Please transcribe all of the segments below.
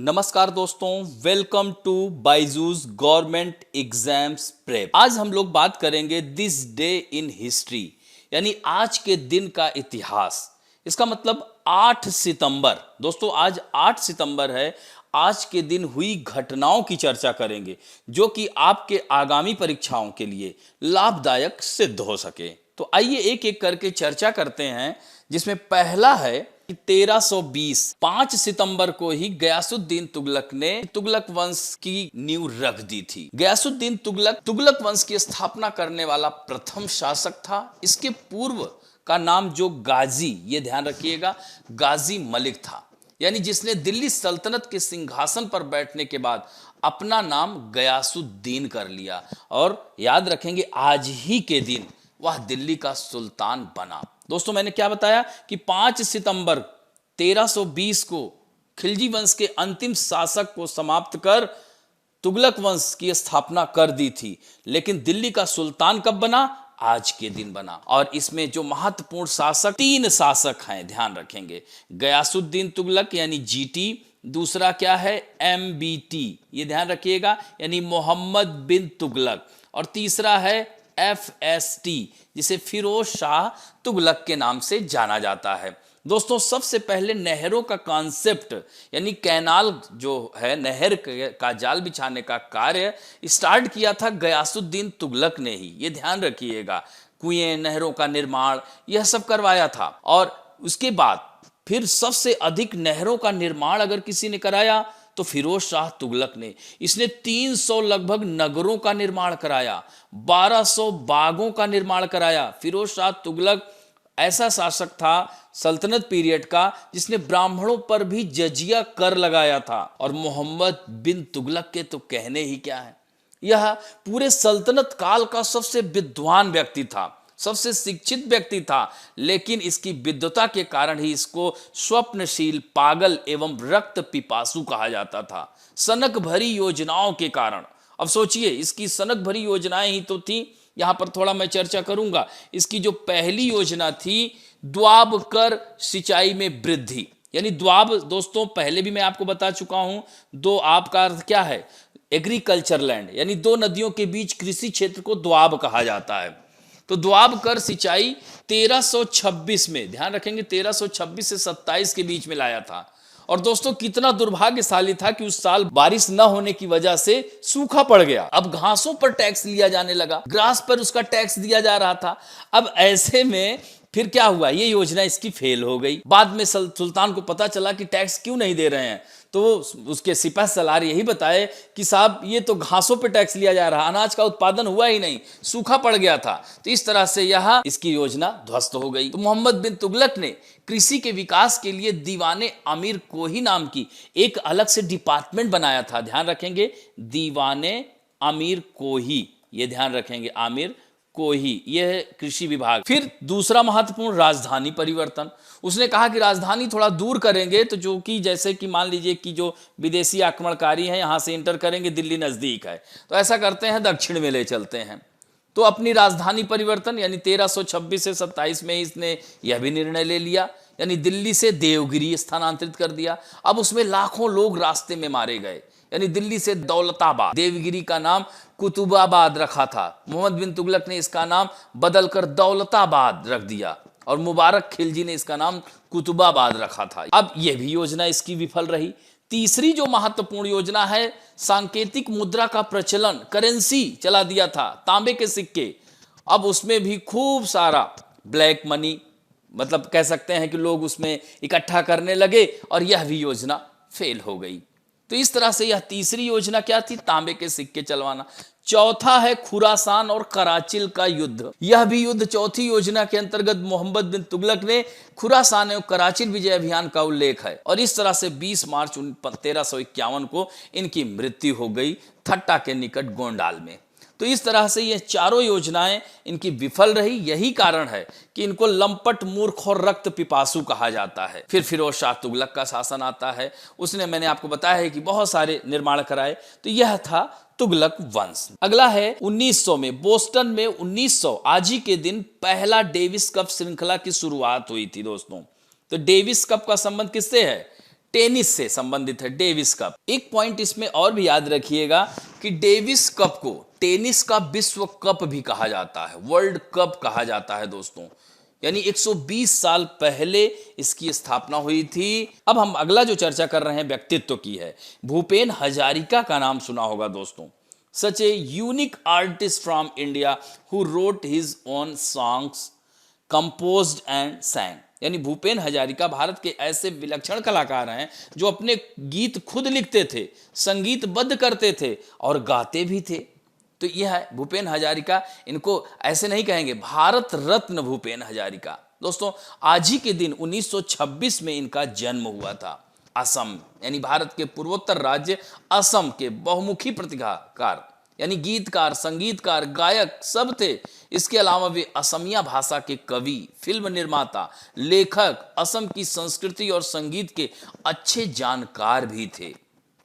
नमस्कार दोस्तों, welcome to Byju's government exams prep. आज हम लोग बात करेंगे दिस डे इन हिस्ट्री, यानी आज के दिन का इतिहास। इसका मतलब 8 सितंबर। दोस्तों आज 8 सितंबर है। आज के दिन हुई घटनाओं की चर्चा करेंगे जो कि आपके आगामी परीक्षाओं के लिए लाभदायक सिद्ध हो सके। तो आइए एक एक करके चर्चा करते हैं, जिसमें पहला है 1320 5 सितंबर को ही गयासुद्दीन तुगलक ने तुगलक वंश की नींव रख दी थी। गयासुद्दीन तुगलक तुगलक वंश की स्थापना करने वाला प्रथम शासक था। इसके पूर्व का नाम जो गाजी, ये ध्यान रखिएगा, गाजी मलिक था, यानी जिसने दिल्ली सल्तनत के सिंहासन पर बैठने के बाद अपना नाम गयासुद्दीन कर लिया और याद रखेंगे आज ही के दिन वह दिल्ली का सुल्तान बना। दोस्तों मैंने क्या बताया कि 5 सितंबर 1320 को खिलजी वंश के अंतिम शासक को समाप्त कर तुगलक वंश की स्थापना कर दी थी, लेकिन दिल्ली का सुल्तान कब बना? आज के दिन बना। और इसमें जो महत्वपूर्ण शासक, 3 शासक हैं, ध्यान रखेंगे। गयासुद्दीन तुगलक यानी जीटी, दूसरा क्या है? एमबीटी, ये ध्यान रखिएगा, यानी मोहम्मद बिन तुगलक, और तीसरा है एफएसटी, जिसे फिरोज शाह तुगलक के नाम से जाना जाता है। दोस्तों सबसे पहले नहरों का कॉन्सेप्ट यानी कैनाल जो है, नहर का जाल बिछाने का कार्य स्टार्ट किया था गयासुद्दीन तुगलक ने ही, ये ध्यान रखिएगा। कुएं, नहरों का निर्माण, यह सब करवाया था। और उसके बाद फिर सबसे अधिक नहरों का निर्माण अगर किसी ने कराया तो फिरोज शाह तुगलक ने। इसने 300 लगभग नगरों का निर्माण कराया, 1200 बागों का निर्माण कराया। फिरोज शाह तुगलक ऐसा शासक था सल्तनत पीरियड का जिसने ब्राह्मणों पर भी जजिया कर लगाया था। और मोहम्मद बिन तुगलक के तो कहने ही क्या है, यह पूरे सल्तनत काल का सबसे विद्वान व्यक्ति था, सबसे शिक्षित व्यक्ति था, लेकिन इसकी विद्वता के कारण ही इसको स्वप्नशील, पागल एवं रक्त पिपासु कहा जाता था। सनक भरी योजनाओं के कारण। अब सोचिए, इसकी सनक भरी योजनाएं ही तो थी, यहां पर थोड़ा मैं चर्चा करूंगा। इसकी जो पहली योजना थी, द्वाब कर सिंचाई में वृद्धि, यानी द्वाब दोस्तों पहले भी मैं आपको बता चुका हूं, दो आप का अर्थ क्या है? एग्रीकल्चर लैंड, यानी 2 नदियों के बीच कृषि क्षेत्र को द्वाब कहा जाता है। तो द्वाब कर सिंचाई 1326 में, ध्यान रखेंगे, 1326 से 27 के बीच में लाया था। और दोस्तों कितना दुर्भाग्यशाली था कि उस साल बारिश न होने की वजह से सूखा पड़ गया। अब घासों पर टैक्स लिया जाने लगा, ग्रास पर उसका टैक्स दिया जा रहा था। अब ऐसे में फिर क्या हुआ, ये योजना इसकी फेल हो गई। बाद में सुल्तान को पता चला कि टैक्स क्यों नहीं दे रहे हैं, तो उसके सिपह सलार यही बताए कि साहब ये तो घासों पे टैक्स लिया जा रहा, अनाज का उत्पादन हुआ ही नहीं, सूखा पड़ गया था। तो इस तरह से यह इसकी योजना ध्वस्त हो गई। तो मोहम्मद बिन तुगलक ने कृषि के विकास के लिए दीवाने आमिर कोही नाम की एक अलग से डिपार्टमेंट बनाया था। ध्यान रखेंगे, दीवाने आमिर कोही, ये ध्यान रखेंगे, आमिर कोही, यह कृषि विभाग। फिर दूसरा महत्वपूर्ण, राजधानी परिवर्तन। उसने कहा कि राजधानी थोड़ा दूर करेंगे, तो जो कि जैसे कि मान लीजिए कि जो विदेशी आक्रमणकारी हैं यहां से इंटर करेंगे, दिल्ली नजदीक है, तो ऐसा करते हैं दक्षिण में ले चलते हैं। तो अपनी राजधानी परिवर्तन यानी 1326 से 27 में इसने यह भी निर्णय ले लिया, यानी दिल्ली से देवगिरी स्थानांतरित कर दिया। अब उसमें लाखों लोग रास्ते में मारे गए, यानी दिल्ली से दौलताबाद, देवगिरी का नाम कुतुबाबाद रखा था। मोहम्मद बिन तुगलक ने इसका नाम बदलकर दौलताबाद रख दिया और मुबारक खिलजी ने इसका नाम कुतुबाबाद रखा था। अब यह भी योजना इसकी विफल रही। तीसरी जो महत्वपूर्ण योजना है, सांकेतिक मुद्रा का प्रचलन, करेंसी चला दिया था, तांबे के सिक्के। अब उसमें भी खूब सारा ब्लैक मनी, मतलब कह सकते हैं कि लोग उसमें इकट्ठा करने लगे और यह भी योजना फेल हो गई। तो इस तरह से यह तीसरी योजना क्या थी? तांबे के सिक्के चलवाना। चौथा है खुरासान और कराचिल का युद्ध। यह भी युद्ध चौथी योजना के अंतर्गत मोहम्मद बिन तुगलक ने खुरासान और कराचिल विजय अभियान का उल्लेख है। और इस तरह से 20 मार्च 1351 को इनकी मृत्यु हो गई थट्टा के निकट गोंडाल में। तो इस तरह से ये चारों योजनाएं इनकी विफल रही। यही कारण है कि इनको लंपट, मूर्ख और रक्त पिपासु कहा जाता है। फिर फिरोज शाह तुगलक का शासन आता है। उसने, मैंने आपको बताया है कि बहुत सारे निर्माण कराए। तो यह था तुगलक वंश। अगला है 1900 में, बोस्टन में 1900 आज ही के दिन पहला डेविस कप श्रृंखला की शुरुआत हुई थी दोस्तों। तो डेविस कप का संबंध किससे है? टेनिस से संबंधित है, डेविस कप। एक पॉइंट इसमें और भी याद रखिएगा कि डेविस कप को टेनिस का विश्व कप भी कहा जाता है, वर्ल्ड कप कहा जाता है दोस्तों। यानी 120 साल पहले इसकी स्थापना हुई थी। अब हम अगला जो चर्चा कर रहे हैं व्यक्तित्व की है। भूपेन हजारिका का नाम सुना होगा दोस्तों। Such a unique artist from India who wrote his own songs, composed and sang. यानी भूपेन हजारिका भारत के ऐसे विलक्षण कलाकार हैं जो अपने गीत खुद लिखते थे, संगीतबद्ध करते थे और गाते भी थे। तो यह है भूपेन हजारिका। इनको ऐसे नहीं कहेंगे, भारत रत्न भूपेन हजारिका। दोस्तों आज ही के दिन 1926 में इनका जन्म हुआ था। असम यानी भारत के पूर्वोत्तर राज्य असम के बहुमुखी प्रतिभाकार यानी गीतकार, संगीतकार, गायक सब थे। इसके अलावा वे असमिया भाषा के कवि, फिल्म निर्माता, लेखक, असम की संस्कृति और संगीत के अच्छे जानकार भी थे।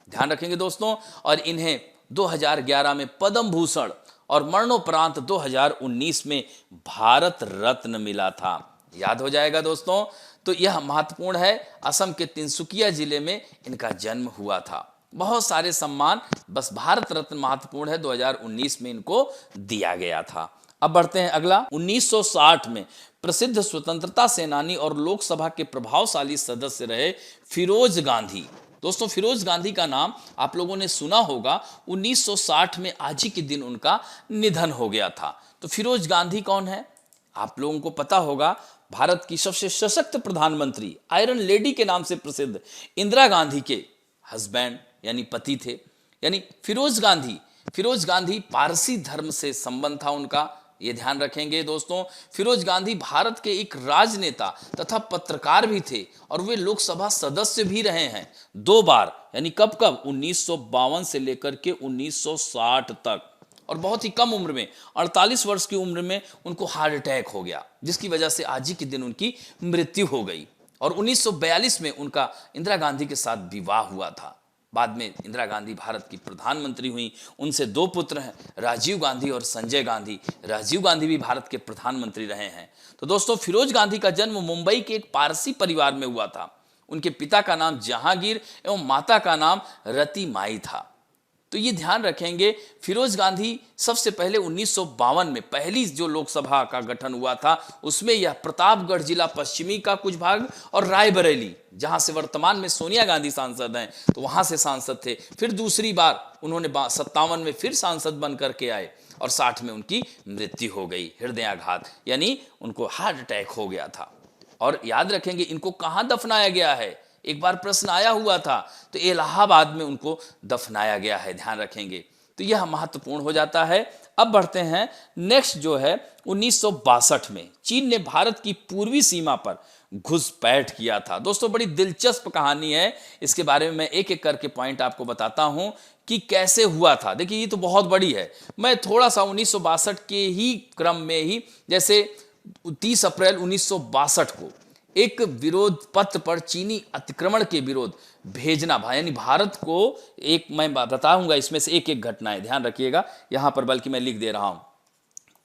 ध्यान रखेंगे दोस्तों। और इन्हें 2011 में पद्म भूषण और मरणोपरांत 2019 में भारत रत्न मिला था। याद हो जाएगा दोस्तों। तो यह महत्वपूर्ण है। असम के तिनसुकिया जिले में इनका जन्म हुआ था। बहुत सारे सम्मान, बस भारत रत्न महत्वपूर्ण है, 2019 में इनको दिया गया था। अब बढ़ते हैं अगला। 1960 में प्रसिद्ध स्वतंत्रता सेनानी और लोकसभा के प्रभावशाली सदस्य रहे फिरोज गांधी। दोस्तों फिरोज गांधी का नाम आप लोगों ने सुना होगा। 1960 में आज ही के दिन उनका निधन हो गया था। तो फिरोज गांधी कौन है? आप लोगों को पता होगा, भारत की सबसे सशक्त प्रधानमंत्री, आयरन लेडी के नाम से प्रसिद्ध इंदिरा गांधी के हस्बैंड यानी पति थे। यानी फिरोज गांधी पारसी धर्म से संबंध था उनका, ये ध्यान रखेंगे दोस्तों। फिरोज गांधी भारत के एक राजनेता तथा पत्रकार भी थे और वे लोकसभा सदस्य भी रहे हैं 2 बार। यानी कब 1952 से लेकर के 1960 तक। और बहुत ही कम उम्र में, 48 वर्ष की उम्र में उनको हार्ट अटैक हो गया, जिसकी वजह से आज ही के दिन उनकी मृत्यु हो गई। और 1942 में उनका इंदिरा गांधी के साथ विवाह हुआ था। बाद में इंदिरा गांधी भारत की प्रधानमंत्री हुई। उनसे 2 पुत्र हैं, राजीव गांधी और संजय गांधी। राजीव गांधी भी भारत के प्रधानमंत्री रहे हैं। तो दोस्तों फिरोज गांधी का जन्म मुंबई के एक पारसी परिवार में हुआ था। उनके पिता का नाम जहांगीर एवं माता का नाम रती माई था। तो ये ध्यान रखेंगे, फिरोज गांधी सबसे पहले 1952 में पहली जो लोकसभा का गठन हुआ था उसमें यह प्रतापगढ़ जिला पश्चिमी का कुछ भाग और रायबरेली, जहां से वर्तमान में सोनिया गांधी सांसद हैं, तो वहां से सांसद थे। फिर दूसरी बार उन्होंने 57 में फिर सांसद बन करके आए और 60 में उनकी मृत्यु हो गई, हृदयाघात, यानी उनको हार्ट अटैक हो गया था। और याद रखेंगे इनको कहां दफनाया गया है, एक बार प्रश्न आया हुआ था, तो इलाहाबाद में उनको दफनाया गया है, ध्यान रखेंगे। तो यह महत्वपूर्ण हो जाता है। अब बढ़ते हैं नेक्स्ट जो है 1962 में चीन ने भारत की पूर्वी सीमा पर घुसपैठ किया था। दोस्तों बड़ी दिलचस्प कहानी है, इसके बारे में मैं एक एक करके पॉइंट आपको बताता हूं कि कैसे हुआ था। देखिए ये तो बहुत बड़ी है, मैं थोड़ा सा 1962 के ही क्रम में ही, जैसे 30 अप्रैल 1962 को एक विरोध पत्र पर चीनी अतिक्रमण के विरोध भेजना, यानी भारत को एक, मैं बताऊंगा इसमें से एक एक घटनाएं, ध्यान रखिएगा यहां पर, बल्कि मैं लिख दे रहा हूं।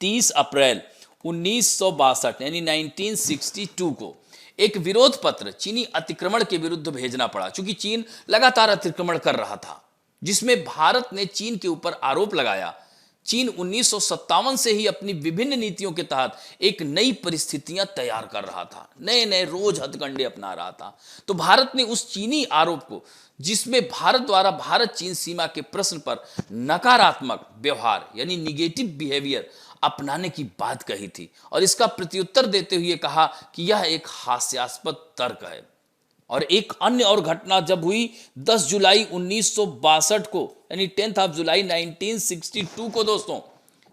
30 अप्रैल 1962 यानी 1962 को एक विरोध पत्र चीनी अतिक्रमण के विरुद्ध भेजना पड़ा, क्योंकि चीन लगातार अतिक्रमण कर रहा था, जिसमें भारत ने चीन के ऊपर आरोप लगाया। चीन 1957 से ही अपनी विभिन्न नीतियों के तहत एक नई परिस्थितियां तैयार कर रहा था, नए नए रोज हथकंडे अपना रहा था। तो भारत ने उस चीनी आरोप को, जिसमें भारत द्वारा भारत चीन सीमा के प्रश्न पर नकारात्मक व्यवहार यानी निगेटिव बिहेवियर अपनाने की बात कही थी, और इसका प्रत्युत्तर देते हुए कहा कि यह एक हास्यास्पद तर्क है। और एक अन्य और घटना जब हुई 10 जुलाई 1962 को, यानी 10 जुलाई 1962 को दोस्तों,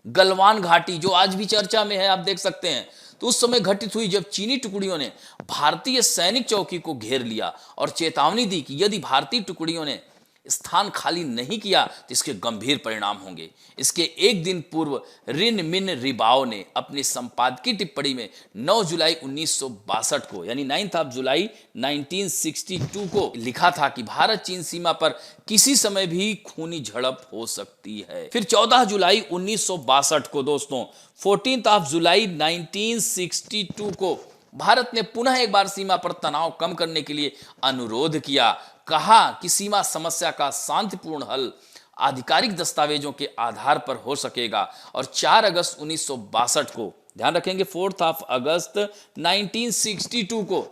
गलवान घाटी जो आज भी चर्चा में है, आप देख सकते हैं, तो उस समय घटित हुई जब चीनी टुकड़ियों ने भारतीय सैनिक चौकी को घेर लिया और चेतावनी दी कि यदि भारतीय टुकड़ियों ने स्थान खाली नहीं किया तो इसके गंभीर परिणाम होंगे। इसके एक दिन पूर्व रिन मिन रिबाओ ने अपनी संपादकीय टिप्पणी में 9 जुलाई 1962 को, यानी 9 जुलाई 1962 को लिखा था कि भारत चीन सीमा पर किसी समय भी खूनी झड़प हो सकती है। फिर 14 जुलाई 1962 को दोस्तों, 14 जुलाई 1962 को भारत ने पुनः एक बार सीमा पर तनाव कम करने के लिए अनुरोध किया। कहा कि सीमा समस्या का शांतिपूर्ण हल आधिकारिक दस्तावेजों के आधार पर हो सकेगा। और 4 अगस्त 1962 को, ध्यान रखेंगे 4 अगस्त 1962 को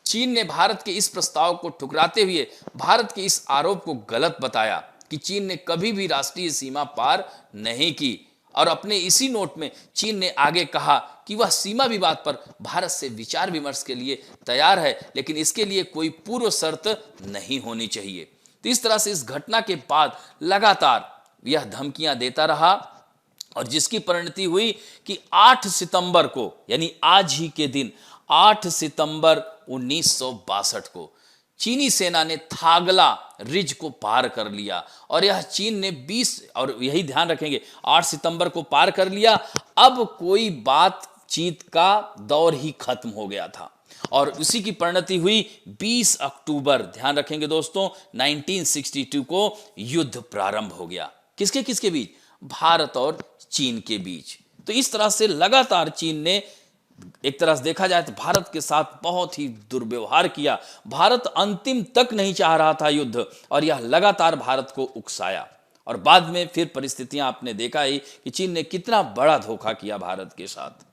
चीन ने भारत के इस प्रस्ताव को ठुकराते हुए भारत के इस आरोप को गलत बताया कि चीन ने कभी भी राष्ट्रीय सीमा पार नहीं की। और अपने इसी नोट में चीन ने आगे कहा कि वह सीमा विवाद पर भारत से विचार विमर्श के लिए तैयार है, लेकिन इसके लिए कोई पूर्व शर्त नहीं होनी चाहिए। तो इस तरह से इस घटना के बाद लगातार यह धमकियां देता रहा और जिसकी परिणति हुई कि 8 सितंबर को, यानी आज ही के दिन 8 सितंबर 1962 को चीनी सेना ने थागला रिज को पार कर लिया। और यह चीन ने 20, और यही ध्यान रखेंगे 8 सितंबर को पार कर लिया। अब कोई बातचीत का दौर ही खत्म हो गया था और उसी की परिणति हुई 20 अक्टूबर, ध्यान रखेंगे दोस्तों, 1962 को युद्ध प्रारंभ हो गया। किसके किसके बीच? भारत और चीन के बीच। तो इस तरह से लगातार चीन ने एक तरह से देखा जाए तो भारत के साथ बहुत ही दुर्व्यवहार किया। भारत अंतिम तक नहीं चाह रहा था युद्ध और यह लगातार भारत को उकसाया। और बाद में फिर परिस्थितियां आपने देखा ही कि चीन ने कितना बड़ा धोखा किया भारत के साथ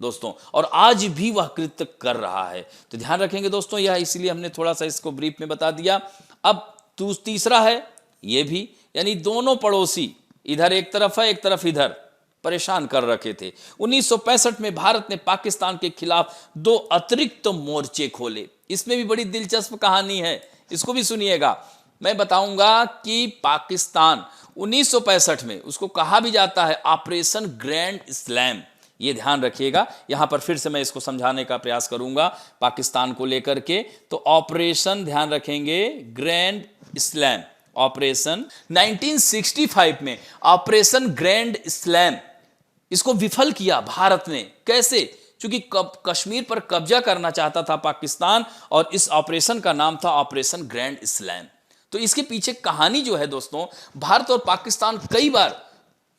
दोस्तों, और आज भी वह कृत्य कर रहा है। तो ध्यान रखेंगे दोस्तों, यह इसलिए हमने थोड़ा सा इसको ब्रीफ में बता दिया। अब तीसरा है ये भी, यानी दोनों पड़ोसी, इधर एक तरफ है एक तरफ इधर, परेशान कर रखे थे। 1965 में भारत ने पाकिस्तान के खिलाफ 2 अतिरिक्त मोर्चे खोले। इसमें भी बड़ी दिलचस्प कहानी है, इसको भी सुनिएगा। मैं बताऊंगा कि पाकिस्तान 1965 में, उसको कहा भी जाता है ऑपरेशन ग्रैंड स्लैम, ये ध्यान रखिएगा। यहां पर फिर से मैं इसको समझाने का प्रयास करूंगा पाकिस्तान को लेकर के। तो ऑपरेशन, ध्यान रखेंगे, ग्रैंड स्लैम, ऑपरेशन 1965 में ऑपरेशन ग्रैंड स्लैम, इसको विफल किया भारत ने। कैसे? क्योंकि कश्मीर पर कब्जा करना चाहता था पाकिस्तान और इस ऑपरेशन का नाम था ऑपरेशन ग्रैंड स्लैम। तो इसके पीछे कहानी जो है दोस्तों, भारत और पाकिस्तान कई बार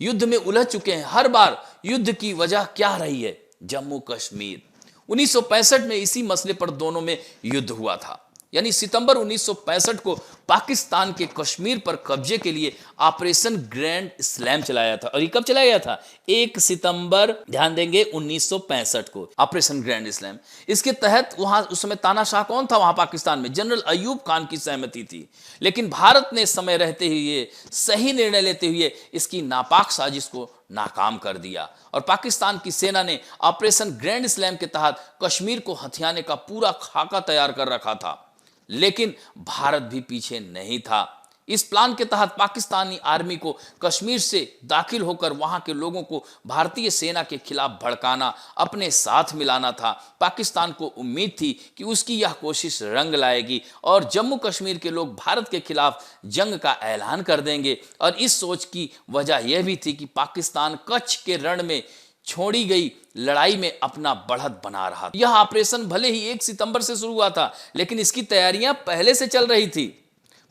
युद्ध में उलझ चुके हैं। हर बार युद्ध की वजह क्या रही है? जम्मू कश्मीर। 1965 में इसी मसले पर दोनों में युद्ध हुआ था, यानी सितंबर 1965 को पाकिस्तान के कश्मीर पर कब्जे के लिए ऑपरेशन ग्रैंड स्लैम चलाया था। और ये कब चलाया गया था? 1 सितंबर, ध्यान देंगे, 1965 को ऑपरेशन ग्रैंड स्लैम। इसके तहत वहां उस समय तानाशाह कौन था वहां पाकिस्तान में? जनरल अयूब खान की सहमति थी। लेकिन भारत ने समय रहते हुए, सही निर्णय लेते हुए इसकी नापाक साजिश को नाकाम कर दिया और पाकिस्तान की सेना ने ऑपरेशन ग्रैंड स्लैम के तहत कश्मीर को हथियाने का पूरा खाका तैयार कर रखा था। लेकिन भारत भी पीछे नहीं था। इस प्लान के तहत पाकिस्तानी आर्मी को कश्मीर से दाखिल होकर वहां के लोगों को भारतीय सेना के खिलाफ भड़काना, अपने साथ मिलाना था। पाकिस्तान को उम्मीद थी कि उसकी यह कोशिश रंग लाएगी और जम्मू कश्मीर के लोग भारत के खिलाफ जंग का ऐलान कर देंगे। और इस सोच की वजह यह भी थी कि पाकिस्तान कच्छ के रण में छोड़ी गई लड़ाई में अपना बढ़त बना रहा था। यह ऑपरेशन भले ही 1 सितंबर से शुरू हुआ था, लेकिन इसकी तैयारियां पहले से चल रही थी।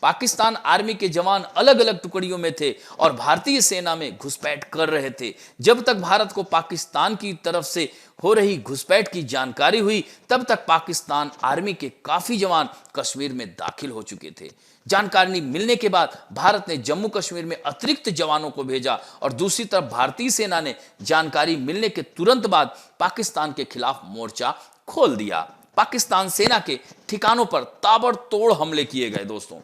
पाकिस्तान आर्मी के जवान अलग अलग टुकड़ियों में थे और भारतीय सेना में घुसपैठ कर रहे थे। जब तक भारत को पाकिस्तान की तरफ से हो रही घुसपैठ की जानकारी हुई, तब तक पाकिस्तान आर्मी के काफी जवान कश्मीर में दाखिल हो चुके थे। जानकारी मिलने के बाद भारत ने जम्मू कश्मीर में अतिरिक्त जवानों को भेजा और दूसरी तरफ भारतीय सेना ने जानकारी मिलने के तुरंत बाद पाकिस्तान के खिलाफ मोर्चा खोल दिया। पाकिस्तान सेना के ठिकानों पर ताबड़तोड़ हमले किए गए दोस्तों।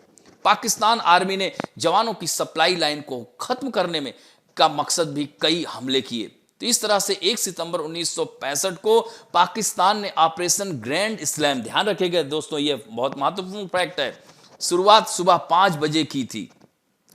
पाकिस्तान आर्मी ने जवानों की सप्लाई लाइन को खत्म करने में का मकसद भी कई हमले किए। तो इस तरह से 1 सितंबर 1965 को पाकिस्तान ने ऑपरेशन ग्रैंड स्लैम, ध्यान रखिएगा दोस्तों, यह बहुत महत्वपूर्ण फैक्ट है, शुरुआत सुबह 5 बजे की थी।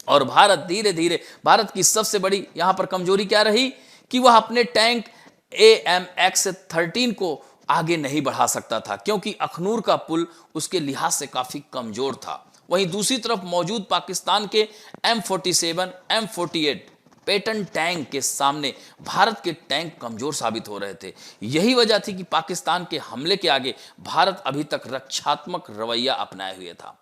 और भारत धीरे धीरे, भारत की सबसे बड़ी यहां पर कमजोरी क्या रही कि वह अपने टैंक AMX-13 को आगे नहीं बढ़ा सकता था, क्योंकि अखनूर का पुल उसके लिहाज से काफी कमजोर था। वहीं दूसरी तरफ मौजूद पाकिस्तान के M47, M48 पैटर्न टैंक के सामने भारत के टैंक कमजोर साबित हो रहे थे। यही वजह थी कि पाकिस्तान के हमले के आगे भारत अभी तक रक्षात्मक रवैया अपनाए हुए था।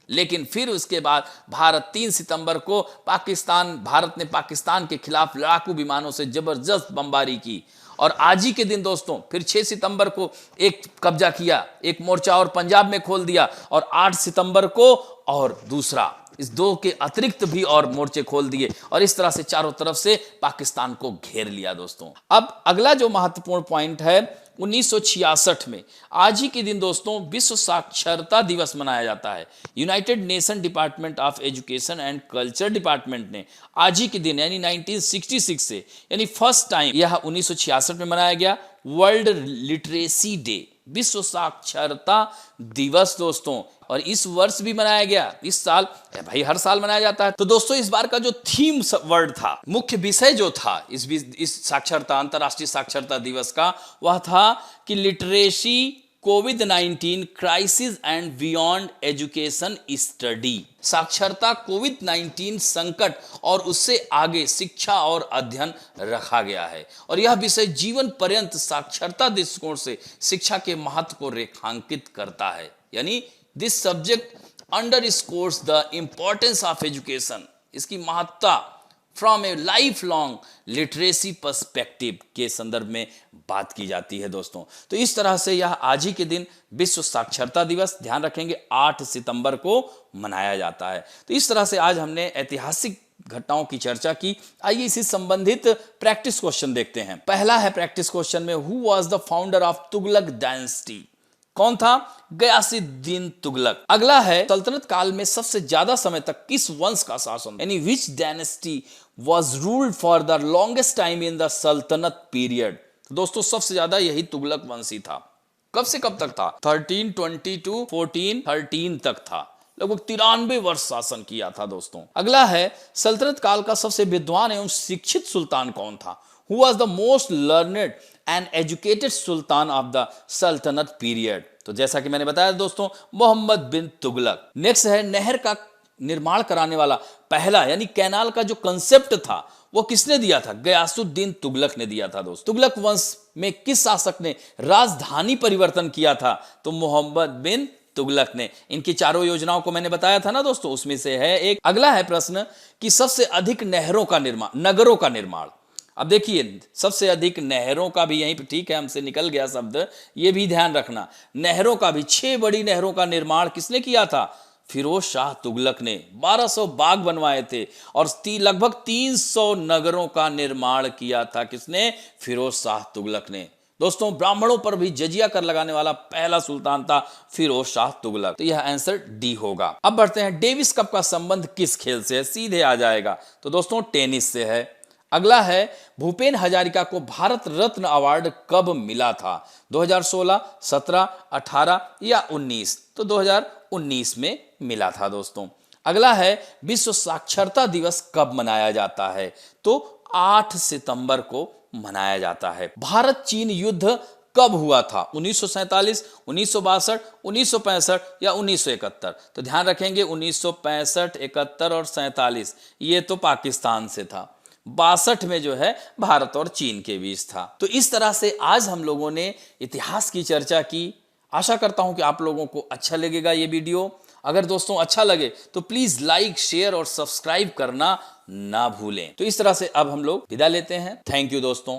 लेकिन फिर उसके बाद भारत 3 सितंबर को भारत ने पाकिस्तान के खिलाफ लड़ाकू विमानों से जबरदस्त बमबारी की और आज ही के दिन दोस्तों फिर 6 सितंबर को एक कब्जा किया, एक मोर्चा और पंजाब में खोल दिया, और 8 सितंबर को और दूसरा, इस दो के अतिरिक्त भी और मोर्चे खोल दिए, और इस तरह से चारों तरफ से पाकिस्तान को घेर लिया दोस्तों। अब अगला जो महत्वपूर्ण पॉइंट है, 1966 में आज ही के दिन दोस्तों विश्व साक्षरता दिवस मनाया जाता है। United nation department of education and culture department ने आज ही के दिन यानी 1966 से यानी फर्स्ट टाइम यह 1966 में मनाया गया वर्ल्ड लिटरेसी डे, विश्व साक्षरता दिवस दोस्तों, और इस वर्ष भी मनाया गया, इस साल, भाई हर साल मनाया जाता है। तो दोस्तों इस बार का जो थीम वर्ड था, मुख्य विषय जो था इस साक्षरता अंतर्राष्ट्रीय साक्षरता दिवस का, वह था कि literacy, covid crisis and beyond education study. साक्षरता, कोविड-19 संकट और उससे आगे शिक्षा और अध्ययन रखा गया है, और यह विषय जीवन पर्यंत साक्षरता दृष्टिकोण से शिक्षा के महत्व को रेखांकित करता है। यानी this subject underscores the importance of education, इसकी महत्ता from A life long literacy perspective के संदर्भ में बात की जाती है दोस्तों। तो इस तरह से यह आज ही के दिन विश्व साक्षरता दिवस, ध्यान रखेंगे, 8 सितंबर को मनाया जाता है। तो इस तरह से आज हमने ऐतिहासिक घटनाओं की चर्चा की। आइए इसी संबंधित प्रैक्टिस क्वेश्चन देखते हैं। पहला है प्रैक्टिस क्वेश्चन में, who was the founder of Tughlaq dynasty? कौन था? गयासुद्दीन तुगलक। अगला है, सल्तनत काल में सबसे ज्यादा समय तक किस वंश का शासन, यानी विच dynasty was ruled for the longest time in the सल्तनत पीरियड? दोस्तों सबसे ज्यादा यही तुगलक वंशी था। कब से कब तक था? 1320 टू 1413 तक था, लगभग 93 वर्ष शासन किया था दोस्तों। अगला है, सल्तनत काल का सबसे विद्वान एवं शिक्षित सुल्तान कौन था? Who was the most learned and educated Sultan of the सल्तनत पीरियड? तो जैसा कि मैंने बताया दोस्तों, मोहम्मद बिन तुगलक। नेक्स्ट है, नहर का निर्माण कराने वाला पहला यानी कैनाल का जो कंसेप्ट था वो किसने दिया था? गयासुद्दीन तुगलक ने दिया था दोस्तों। तुगलक वंश में किस शासक ने राजधानी परिवर्तन किया था? तो मोहम्मद बिन तुगलक ने। इनकी चारों योजनाओं को मैंने बताया था ना दोस्तों, उसमें से है एक। अगला है प्रश्न कि सबसे अधिक नहरों का निर्माण, नगरों का निर्माण। अब देखिए, सबसे अधिक नहरों का भी यहीं पे, ठीक है हमसे निकल गया शब्द, ये भी ध्यान रखना, नहरों का भी 6 बड़ी नहरों का निर्माण किसने किया था? फिरोज शाह तुगलक ने। 1200 बाग बनवाए थे और लगभग 300 नगरों का निर्माण किया था। किसने? फिरोज शाह तुगलक ने। दोस्तों ब्राह्मणों पर भी जजिया कर लगाने वाला पहला सुल्तान था फिरोज शाह तुगलक। तो यह आंसर डी होगा। अब बढ़ते हैं, डेविस कप का संबंध किस खेल से है? सीधे आ जाएगा, तो दोस्तों टेनिस से है। अगला है, भूपेन हजारिका को भारत रत्न अवार्ड कब मिला था? 2016, 17, 18 या 19? तो 2019 में मिला था दोस्तों। अगला है, विश्व साक्षरता दिवस कब मनाया जाता है? तो 8 सितंबर को मनाया जाता है। भारत चीन युद्ध कब हुआ था? 1947, 1962, 1965 या 1971? तो ध्यान रखेंगे 1965, 71 और 47 ये तो पाकिस्तान से था। 62 में जो है भारत और चीन के बीच था। तो इस तरह से आज हम लोगों ने इतिहास की चर्चा की। आशा करता हूं कि आप लोगों को अच्छा लगेगा ये वीडियो। अगर दोस्तों अच्छा लगे तो प्लीज लाइक, शेयर और सब्सक्राइब करना ना भूलें। तो इस तरह से अब हम लोग विदा लेते हैं। थैंक यू दोस्तों।